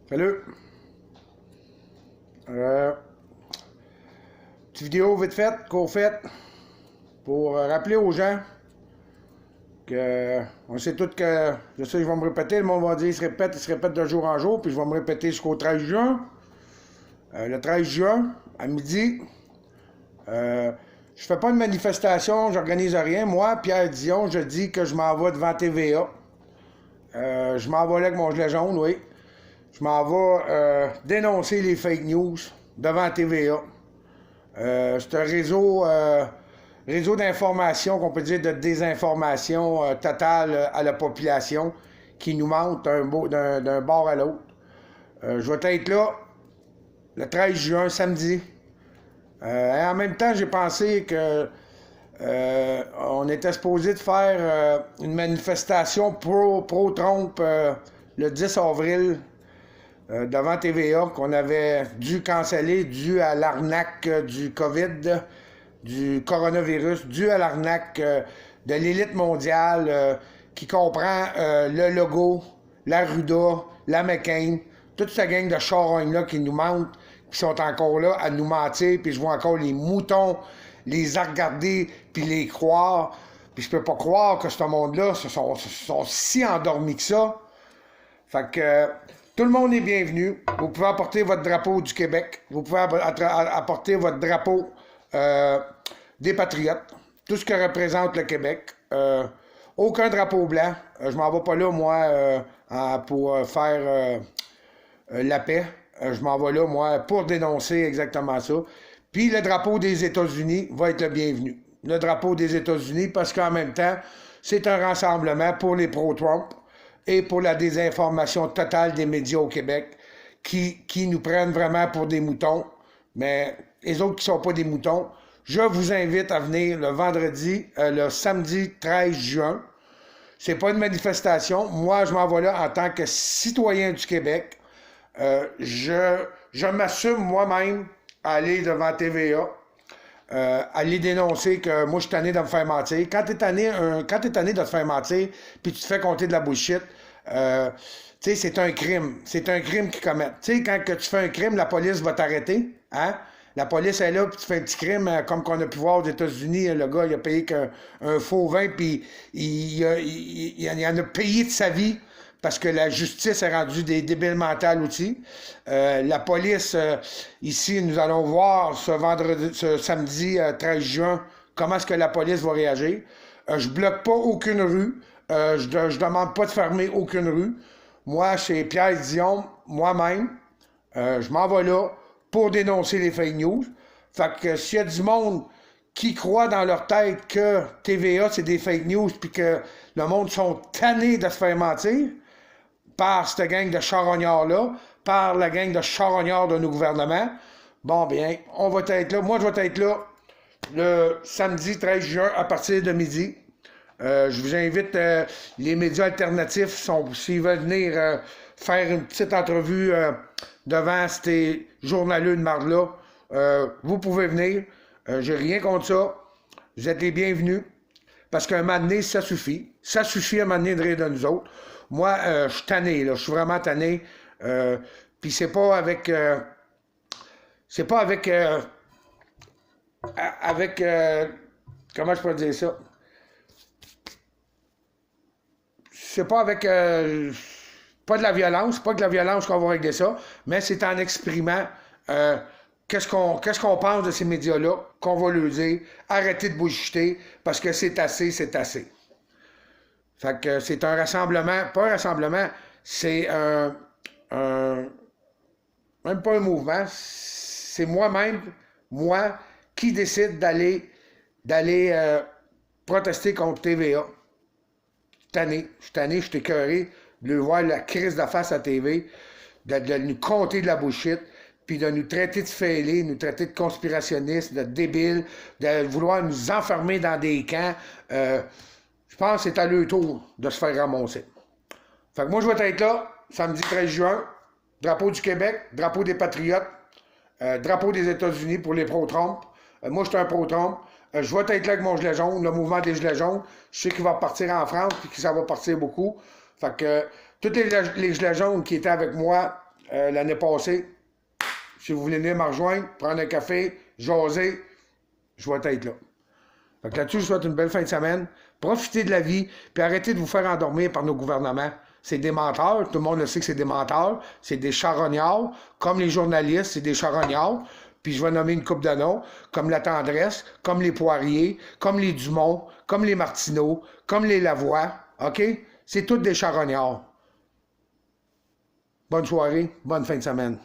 Salut! Petite vidéo vite faite, court faite, pour rappeler aux gens que on sait tous que, je sais, je vais me répéter, le monde va dire, il se répète de jour en jour, puis je vais me répéter jusqu'au 13 juin. Le 13 juin, à midi, je fais pas de manifestation, j'organise rien. Moi, Pierre Dion, je dis que je m'en vais devant TVA. Je m'en vais là avec mon gilet jaune, oui. Je m'en vais dénoncer les fake news devant TVA. C'est un réseau d'information, qu'on peut dire de désinformation totale à la population qui nous mente d'un bord à l'autre. Je vais être là le 13 juin, samedi. Et en même temps, j'ai pensé que on était supposé de faire une manifestation pro-Trump le 10 avril devant TVA, qu'on avait dû canceller dû à l'arnaque du COVID, du coronavirus, dû à l'arnaque de l'élite mondiale qui comprend le logo, la Ruda, la McCain, toute cette gang de charognes-là qui nous mentent, qui sont encore là à nous mentir, puis je vois encore les moutons les regarder, puis les croire, puis je peux pas croire que ce monde-là se sont si endormis que ça. Fait que tout le monde est bienvenu. Vous pouvez apporter votre drapeau du Québec. Vous pouvez apporter votre drapeau des Patriotes. Tout ce que représente le Québec. Aucun drapeau blanc. Je m'en vais pas là, moi, pour faire la paix. Je m'en vais là, moi, pour dénoncer exactement ça. Puis le drapeau des États-Unis va être le bienvenu. Le drapeau des États-Unis, parce qu'en même temps, c'est un rassemblement pour les pro-Trump et pour la désinformation totale des médias au Québec qui nous prennent vraiment pour des moutons. Mais les autres qui ne sont pas des moutons, je vous invite à venir le samedi 13 juin. C'est pas une manifestation. Moi, je m'en vais là en tant que citoyen du Québec. Je m'assume moi-même à aller devant TVA, aller dénoncer que moi, je suis tanné de me faire mentir. Quand t'es tanné de te faire mentir, puis tu te fais compter de la bullshit, tu sais, c'est un crime. C'est un crime qu'ils commettent. Tu sais, quand que tu fais un crime, la police va t'arrêter, hein? La police est là, puis tu fais un petit crime, comme qu'on a pu voir aux États-Unis. Le gars, il a payé qu'un faux vin, puis il en a payé de sa vie, parce que la justice est rendue des débiles mentales aussi. La police, ici, nous allons voir ce samedi 13 juin, comment est-ce que la police va réagir. Je bloque pas aucune rue. Je demande pas de fermer aucune rue. Moi, chez Pierre Dion, moi-même, je m'en vais là pour dénoncer les fake news. Fait que s'il y a du monde qui croit dans leur tête que TVA, c'est des fake news, puis que le monde sont tannés de se faire mentir, par cette gang de charognards-là, par la gang de charognards de nos gouvernements, bon bien, on va être là. Moi, je vais être là le samedi 13 juin à partir de midi. Je vous invite, les médias alternatifs, s'ils veulent venir faire une petite entrevue devant ces journaleux de marde-là, vous pouvez venir. J'ai rien contre ça. Vous êtes les bienvenus. Parce qu'à un moment donné, ça suffit. Ça suffit à un moment donné de rire de nous autres. Moi, je suis tanné, là. Je suis vraiment tanné. Puis c'est pas avec... comment je peux dire ça? C'est pas avec... pas de la violence. Pas de la violence qu'on va régler ça. Mais c'est en exprimant... Qu'est-ce qu'on pense de ces médias-là, qu'on va leur dire, arrêtez de bullshiter, parce que c'est assez, c'est assez. Fait que c'est un rassemblement, pas un rassemblement, c'est même pas un mouvement, c'est moi-même, qui décide d'aller protester contre TVA. Je suis tanné, je suis écœuré de voir la crise de face à TV, de nous compter de la bullshit, puis de nous traiter de fêlés, nous traiter de conspirationnistes, de débiles, de vouloir nous enfermer dans des camps. Je pense que c'est à leur tour de se faire ramasser. Fait que moi, je vais être là, samedi 13 juin, drapeau du Québec, drapeau des Patriotes, drapeau des États-Unis pour les pro-Trump. Moi, je suis un pro-Trump. Je vais être là avec mon gilet jaune, le mouvement des gilets jaunes. Je sais qu'il va partir en France, puis que ça va partir beaucoup. Fait que tous les gilets jaunes qui étaient avec moi l'année passée, si vous voulez venir me rejoindre, prendre un café, jaser, je vais être là. Fait que là-dessus, je vous souhaite une belle fin de semaine. Profitez de la vie, puis arrêtez de vous faire endormir par nos gouvernements. C'est des menteurs, tout le monde le sait que c'est des menteurs, c'est des charognards, comme les journalistes, c'est des charognards. Puis je vais nommer une coupe de noms, comme la Tendresse, comme les Poirier, comme les Dumont, comme les Martineau, comme les Lavoie, OK? C'est tous des charognards. Bonne soirée, bonne fin de semaine.